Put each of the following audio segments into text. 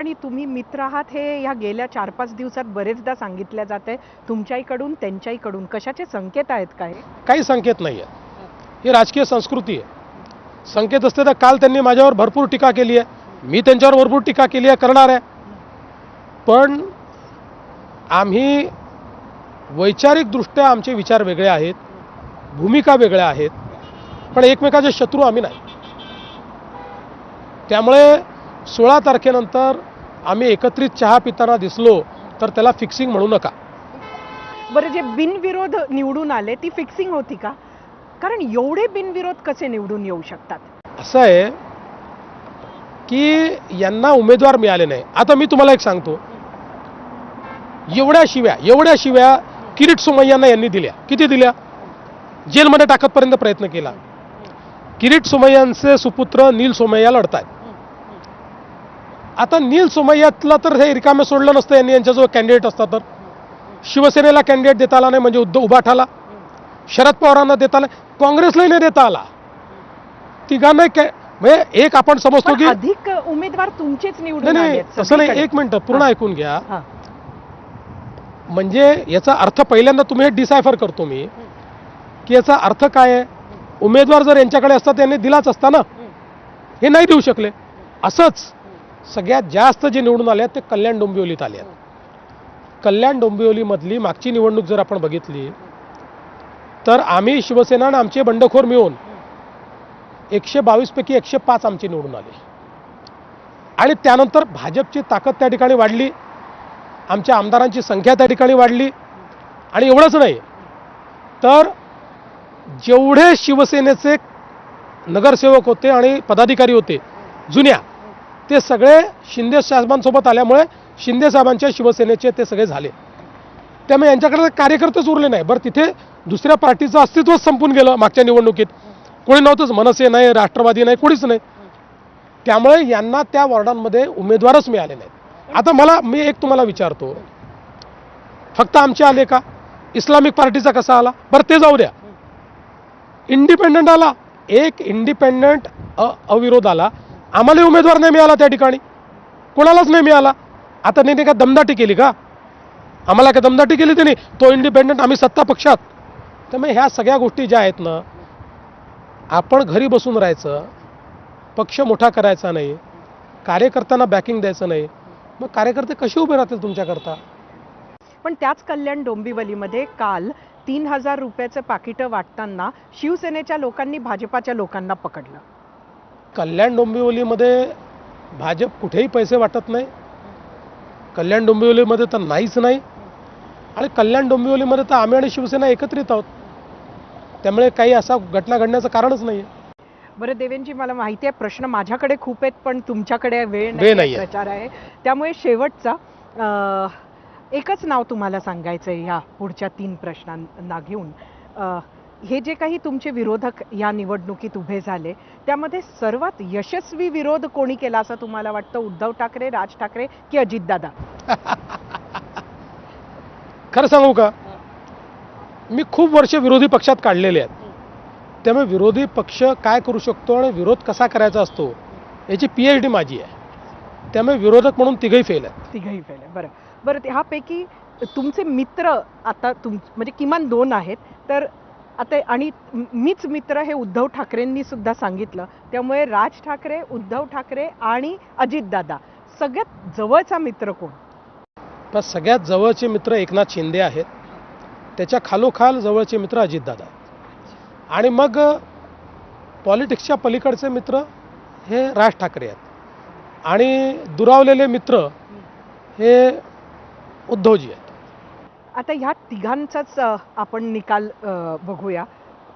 आणि तुम्ही मित्र आहात हे या गेल्या 4-5 दिवसात बरेचदा सांगितलं जातंय तुमच्याकडून त्यांच्याकडून. कशाचे संकेत आहेत का हे? काही संकेत नाही आहे. ही राजकीय संस्कृती आहे. संकेत असते तर काल त्यांनी माझ्यावर भरपूर टीका केली आहे, मी त्यांच्यावर भरपूर टीका केली आहे, करणार आहे. पण आम्ही वैचारिकदृष्ट्या आमचे विचार वेगळे आहेत, भूमिका वेगळ्या आहेत, पण एकमेकाचे शत्रू आम्ही नाही. त्यामुळे 16 तारखेनंतर आम्ही एकत्रित चहा पिताना दिसलो तर त्याला फिक्सिंग म्हणू नका. बरं, जे बिनविरोध निवडून आले ती फिक्सिंग होती का? कारण एवढे बिनविरोध कसे निवडून येऊ शकतात? असं आहे की यांना उमेदवार मिळाले नाही. आता मी तुम्हाला एक सांगतो, एवढ्या शिव्या किरीट सोमय्यांना यांनी दिल्या. किती दिल्या? जेलमध्ये टाकतपर्यंत प्रयत्न केला. किरीट सोमय्यांचे सुपुत्र नील सोमय्या लढतायत. आता नील सोमय्यातला तर हे रिकामे सोडलं नसतं यांनी, यांच्याजवळ कॅन्डिडेट असतात तर. शिवसेनेला कॅन्डिडेट देता आला नाही म्हणजे उभाठाला, शरद पवारांना देता आला, काँग्रेसलाही नाही देता आला. तिघांना म्हणजे एक आपण समजतो की अधिक उमेदवार तुमचेच निवडून आले. तसं नाही. एक मिनिट पूर्ण ऐकून घ्या. म्हणजे याचा अर्थ पहिल्यांदा तुम्ही हे डिसायफर करतो मी की याचा अर्थ काय आहे. उमेदवार जर यांच्याकडे असता त्यांनी दिलाच असता ना, हे नाही देऊ शकले. असंच सगळ्यात जास्त जे निवडून आले आहेत ते कल्याण डोंबिवलीत आले आहेत. कल्याण डोंबिवलीमधली मागची निवडणूक जर आपण बघितली तर आम्ही शिवसेना आणि आमचे बंडखोर मिळून 122 पैकी 105 आमचे निवडून आले. आणि त्यानंतर भाजपची ताकद त्या ठिकाणी वाढली, आमच्या आमदारांची संख्या त्या ठिकाणी वाढली. आणि एवढंच नाही तर जेवढे शिवसेनेचे नगरसेवक होते आणि पदाधिकारी होते जुन्या, ते सगळे शिंदे साहेबांसोबत आल्यामुळे शिंदे साहेबांच्या शिवसेनेचे ते सगळे झाले. त्यामुळे यांच्याकडे कार्यकर्तेच उरले नाही. बरं, तिथे दुसऱ्या पार्टीचं अस्तित्वच संपून गेलं. मागच्या निवडणुकीत कोणी नव्हतंच, मनसे नाही, राष्ट्रवादी नाही, कोणीच नाही. त्यामुळे यांना त्या वॉर्डांमध्ये उमेदवारच मिळाले नाहीत. आता मी एक तुम्हाला विचारतो, फक्त आमचे आले का? इस्लामिक पार्टीचा कसा आला? बरं, ते जाऊ द्या. इंडिपेंडंट आला, एक इंडिपेंडंट अविरोध आला. आम्हाला उमेदवार नाही मिळाला त्या ठिकाणी, कोणालाच नाही मिळाला. आता नाही का दमदाटी केली का? आम्हाला काय दमदाटी केली त्यांनी? तो इंडिपेंडंट, आम्ही सत्ता पक्षात. त्यामुळे ह्या सगळ्या गोष्टी ज्या आहेत ना, आपण घरी बसून राहायचं, पक्ष मोठा करायचा नाही, कार्यकर्त्यांना बॅकिंग द्यायचं नाही, मग कार्यकर्ते कसे उभे राहतील तुमच्याकरता? पण त्याच कल्याण डोंबिवलीमध्ये काल 3000 रुपयाचं पाकिटं वाटताना शिवसेनेच्या लोकांनी भाजपाच्या लोकांना पकडलं. कल्याण डोंबिवलीमध्ये भाजप कुठेही पैसे वाटत नाही. कल्याण डोंबिवलीमध्ये तर नाहीच नाही. आणि कल्याण डोंबिवलीमध्ये तर आम्ही आणि शिवसेना एकत्रित आहोत. त्यामुळे काही असा घटना घडण्याचं कारणच नाही. बरं देवेंजी, मला माहिती आहे प्रश्न माझ्याकडे खूप आहेत, पण तुमच्याकडे वेळ नाही, प्रचार आहे. त्यामुळे शेवटचा एकच नाव तुम्हाला सांगायचं आहे ह्या पुढच्या 3 प्रश्नांना घेऊन. हे जे काही तुमचे विरोधक या निवडणुकीत उभे झाले त्यामध्ये सर्वात यशस्वी विरोध कोणी केला असं तुम्हाला वाटतं? उद्धव ठाकरे, राज ठाकरे की अजितदादा? खरं सांगू का, मी खूप वर्ष विरोधी पक्षात काढलेले आहेत. त्यामुळे विरोधी पक्ष काय करू शकतो आणि विरोध कसा करायचा असतो याची PhD माझी आहे. त्यामुळे विरोधक म्हणून तिघही फेल आहेत. तिघही फेल आहे. बरं, ह्यापैकी तुमचे मित्र आता म्हणजे किमान 2 आहेत तर आता, आणि मीच मित्र हे उद्धव ठाकरेंनी सुद्धा सांगितलं. त्यामुळे राज ठाकरे, उद्धव ठाकरे आणि अजितदादा, सगळ्यात जवळचा मित्र कोण? पण सगळ्यात जवळचे मित्र एकनाथ शिंदे आहेत. त्याच्या खालोखाल जवळचे मित्र अजितदादा आहेत. आणि मग पॉलिटिक्सच्या पलीकडचे मित्र हे राज ठाकरे आहेत. आणि दुरावलेले मित्र हे उद्धवजी आहेत. आता ह्या तिघांचाच आपण निकाल बघूया.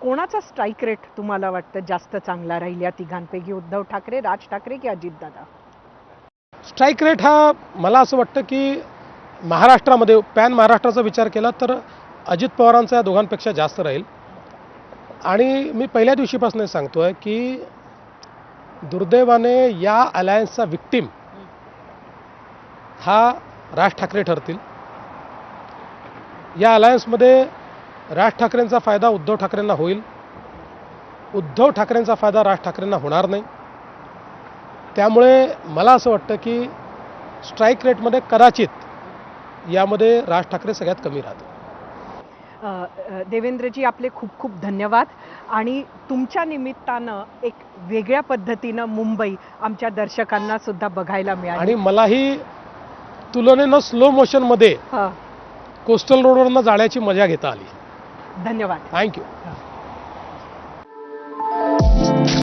कोणाचा स्ट्राईक रेट तुम्हाला वाटतं जास्त चांगला राहील या तिघांपैकी? उद्धव ठाकरे, राज ठाकरे की अजितदादा? स्ट्राईक रेट हा मला असं वाटतं की महाराष्ट्रामध्ये, पॅन महाराष्ट्राचा विचार केला तर अजित पवारांचा या दोघांपेक्षा जास्त राहील. आणि मी पहिल्या दिवशीपासून सांगतोय की दुर्दैवाने या अलायन्सचा विक्टीम हा राज ठाकरे ठरतील. या अलायन्समध्ये राज ठाकरेंचा फायदा उद्धव ठाकरेंना होईल, उद्धव ठाकरेंचा फायदा राज ठाकरेंना होणार नाही. त्यामुळे मला असं वाटतं की स्ट्राईक रेटमध्ये कदाचित यामध्ये राज ठाकरे सगळ्यात कमी राहतील. देवेंद्रजी आपले खूप खूप धन्यवाद. आणि तुमच्या निमित्तानं एक वेगळ्या पद्धतीनं मुंबई आमच्या दर्शकांना सुद्धा बघायला मिळाली. आणि मलाही तुलनेनं स्लो मोशनमध्ये हां, कोस्टल रोडवरनं जाण्याची मजा घेता आली. धन्यवाद. थँक्यू.